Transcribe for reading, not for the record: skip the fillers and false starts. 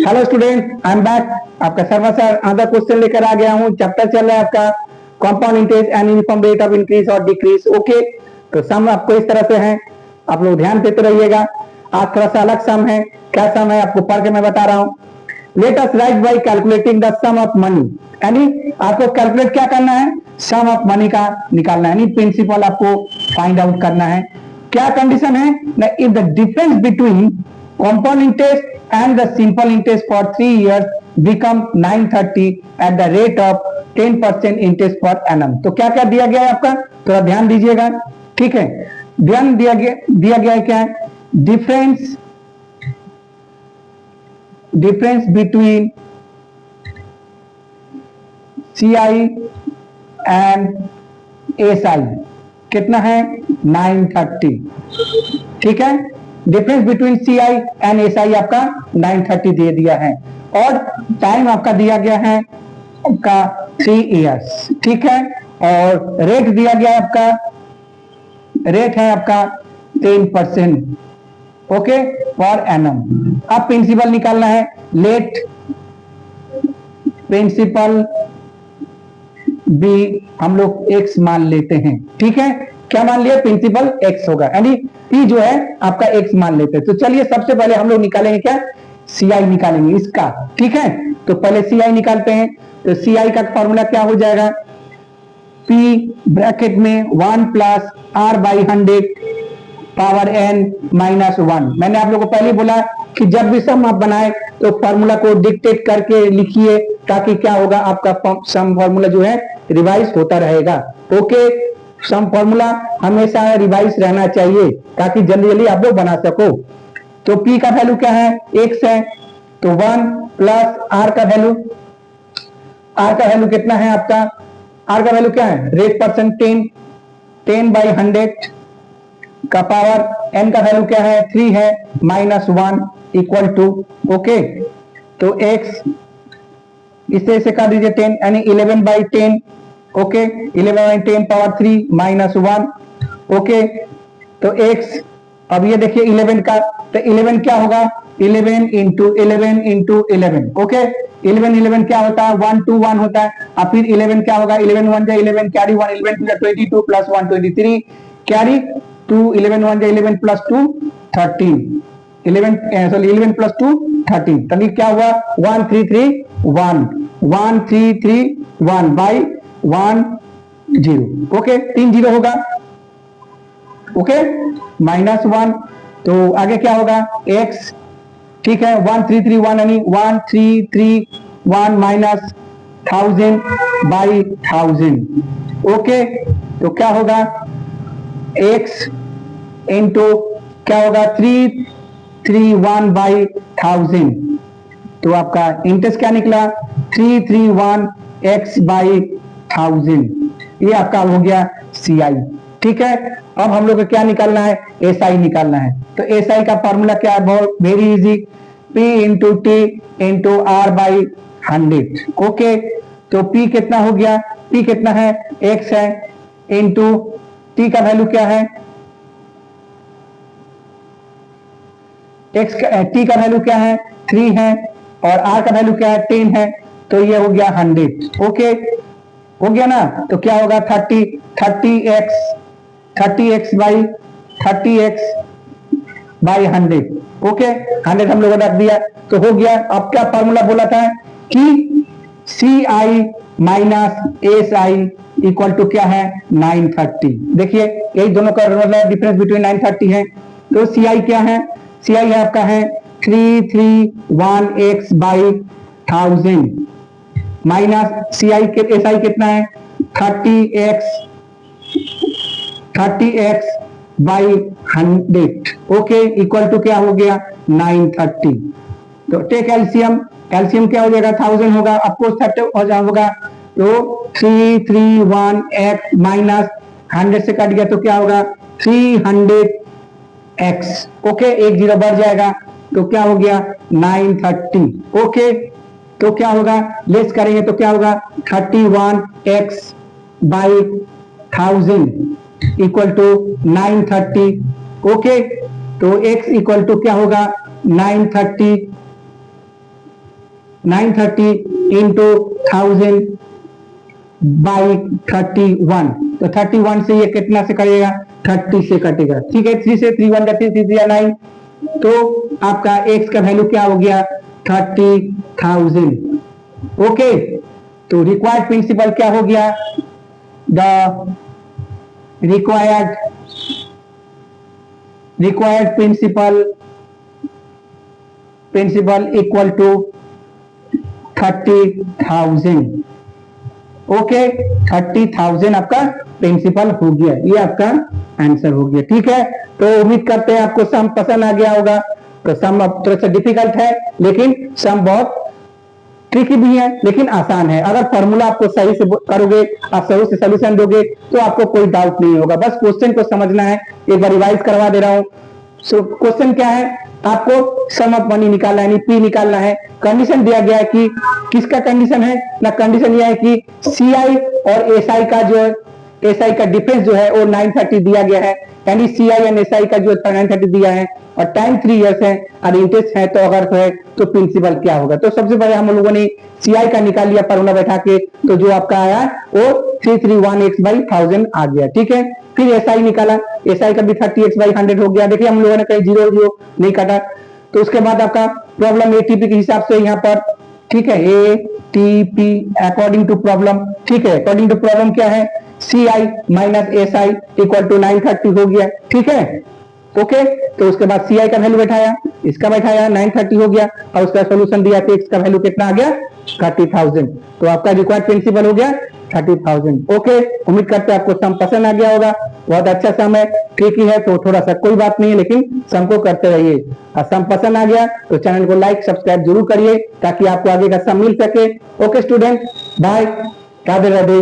Hello student, I am back. आपका server sir आधा question लेकर आ गया हूँ। चैप्टर चल रहा है आपका compound interest and uniform rate of increase और डिक्रीज। ओके, तो सम आपको इस तरह से है, आप लोग ध्यान देते रहिएगा। आज थोड़ा सा अलग सम है। क्या सम है आपको पढ़ के मैं बता रहा हूँ। Let us write by calculating the sum of money, यानी आपको कैलकुलेट क्या करना है, सम ऑफ मनी का निकालना है, यानी प्रिंसिपल आपको फाइंड आउट करना है। क्या कंडीशन है ना, if the difference between compound interest and the simple interest for 3 years become 930 at the rate of 10% interest per annum। तो क्या क्या दिया गया है आपका, थोड़ा ध्यान दीजिएगा। ठीक है, ध्यान दिया गया है क्या है, difference between CI and SI कितना है, 930। ठीक है, difference between CI and SI आपका 930 दे दिया है, और टाइम आपका दिया गया है आपका 3 इयर्स। ठीक है, और रेट दिया गया है आपका, रेट है आपका 10%। Okay, per annum. अब प्रिंसिपल निकालना है। लेट प्रिंसिपल बी हम लोग x मान लेते हैं। ठीक है, क्या मान लिया, प्रिंसिपल x होगा, यानी p जो है आपका x मान लेते हैं। तो चलिए सबसे पहले हम लोग निकालेंगे क्या, CI निकालेंगे इसका। ठीक है, तो पहले CI निकालते हैं। तो CI का फॉर्मूला क्या हो जाएगा, p ब्रैकेट में 1 plus r by 100 power n minus 1। मैंने आप लोगों को पहले बोला कि जब भी सम आप बनाए तो फॉर्मूला को डिक्टेट करके लिखिए, ताकि क्या होगा, आपका सम फॉर्मूला जो है रिवाइज होता रहेगा। ओके, सम फॉर्मूला हमेशा रिवाइज रहना चाहिए, ताकि जल्दी जल्दी आप लोग बना सको। तो p का वैल्यू क्या है, x है, तो 1 प्लस r का वैल्यू, r का वैल्यू कितना है आपका, r का वैल्यू क्या है, रेट परसेंट 10 बाई 100 का पावर n का वैल्यू क्या है, 3 है, माइनस 1 इक्वल टू। ओके, तो x इसे काट दीजिए 10, यानी 11 by 10। Okay, 11 by 10 power 3 minus 1। Okay, तो x, अब ये देखिए 11 का, तो 11 क्या होगा, 11 इंटू 11 इंटू 11। ओके, 11 क्या होता है, 1 2 1 होता है। अब फिर 11 क्या होगा, 11 1 जा 11 कैरी 1, 11 2 जा 22 प्लस 1 23 कैरी 2, 11 1 जा 11 प्लस 2 13, 11 प्लस 2 13, तभी क्या हुआ 1 3 3 1 1 3 3 1 बाई 1 0। ओके, 3 0 होगा। ओके, माइनस 1, तो आगे क्या होगा x। ठीक है, 1 3 3 1, यानी 1 3 3 1 माइनस 1000 बाई 1000। ओके, तो क्या होगा x इंटू क्या होगा 3 3 1 बाई 1000। तो आपका इंटरेस्ट क्या निकला, 3 3 1 x बाई 1000। ये आपका हो गया CI। ठीक है, अब हम लोग को क्या निकालना है, SI निकालना है। तो SI का फॉर्मूला क्या है, बहुत very easy, P into T into R by 100। Okay, तो P कितना हो गया, P कितना है, x है, इंटू T का वैल्यू क्या है, T का वैल्यू क्या है, 3 है, और R का वैल्यू क्या है, 10 है, तो ये हो गया 100। ओके, हो गया ना, तो क्या होगा 30x बाई 100। ओके, 100 हम लोगों ने रख दिया, तो हो गया। अब क्या फॉर्मूला बोला था कि CI minus SI equal to क्या है, 930। देखिए यही दोनों का डिफरेंस बिटवीन 930 है। तो CI क्या है, CI है आपका है 331x बाई 1000 माइनस CI के SI कितना है, 30x by 100। Okay, equal to क्या हो गया 930। तो टेक एलसीएम, एलसीएम क्या हो जाएगा, 1000 होगा, अफकोर्स 30 हो जाएगा। तो 331x माइनस 100 से कट गया, तो क्या होगा 300x। ओके, एक जीरो बढ़ जाएगा, तो क्या हो गया 930। ओके, तो क्या होगा, लेस करेंगे तो क्या होगा 31x by 1000 equal to 930। Okay, तो x इक्वल टू क्या होगा 930 930 इंटू 1000 बाई 31, तो 31 से ये कितना से करेगा, 30 से कटेगा, ठीक है। 3 से 3 1 जा 3 3 9, तो आपका x का वैल्यू क्या हो गया, 30,000। ओके, तो रिक्वायर्ड प्रिंसिपल क्या हो गया, the required principal equal to 30,000। Okay, 30,000 आपका प्रिंसिपल हो गया, ये आपका आंसर हो गया, ठीक है। तो उम्मीद करते हैं आपको सम पसंद आ गया होगा। तो सम अब थोड़ा सा डिफिकल्ट है, लेकिन सम बहुत ट्रिकी भी है, लेकिन आसान है। अगर फॉर्मूला आपको सही से करोगे, आप सही से सोल्यूशन दोगे, तो आपको कोई डाउट नहीं होगा। बस क्वेश्चन को समझना है, एक बार रिवाइज करवा दे रहा हूं। क्वेश्चन क्या है, आपको सम ऑफ मनी निकालना है, यानी पी निकालना है। कंडीशन दिया गया है कि किसका कंडीशन है ना, कंडीशन यह है कि सीआई और एसआई का जो एसआई का डिफरेंस जो है वो 930 दिया गया है, यानी सीआई एंड एसआई का जो 930 दिया है, और टाइम 3 इयर्स है और इंटरेस्ट है, तो अगर तो है तो प्रिंसिपल क्या होगा। तो सबसे पहले हम लोगों ने सीआई का निकाल लिया फॉर्मूला बैठा के, तो जो आपका आया वो 331x/1000 आ गया, ठीक है। फिर एसआई निकाला, एसआई का भी 30x/100 हो गया। देखिए हम लोगों ने कहीं 0 0 नहीं काटा। तो उसके बाद आपका प्रॉब्लम एटीपी के हिसाब से यहाँ पर, ठीक है, एटीपी अकॉर्डिंग टू प्रॉब्लम, ठीक है, अकॉर्डिंग टू प्रॉब्लम क्या है, CI minus SI equal to 930 हो गया, ठीक है। ओके, तो उसके बाद सीआई का वैल्यू बैठाया, इसका बैठाया, 930 हो गया, और उसका सोल्यूशन दिया तो एक्स का वैल्यू कितना आ गया, 30,000। तो आपका रिक्वायर्ड प्रिंसिपल हो गया 30,000। ओके, उम्मीद करते हैं आपको सम पसंद आ गया होगा। बहुत अच्छा सम है, ठीक ही है, तो थोड़ा सा कोई बात नहीं है, लेकिन सम को करते रहिए। और सम पसंद आ गया तो चैनल को लाइक सब्सक्राइब जरूर करिए, ताकि आपको आगे का सम मिल सके। Okay student, bye, Radhe Radhe.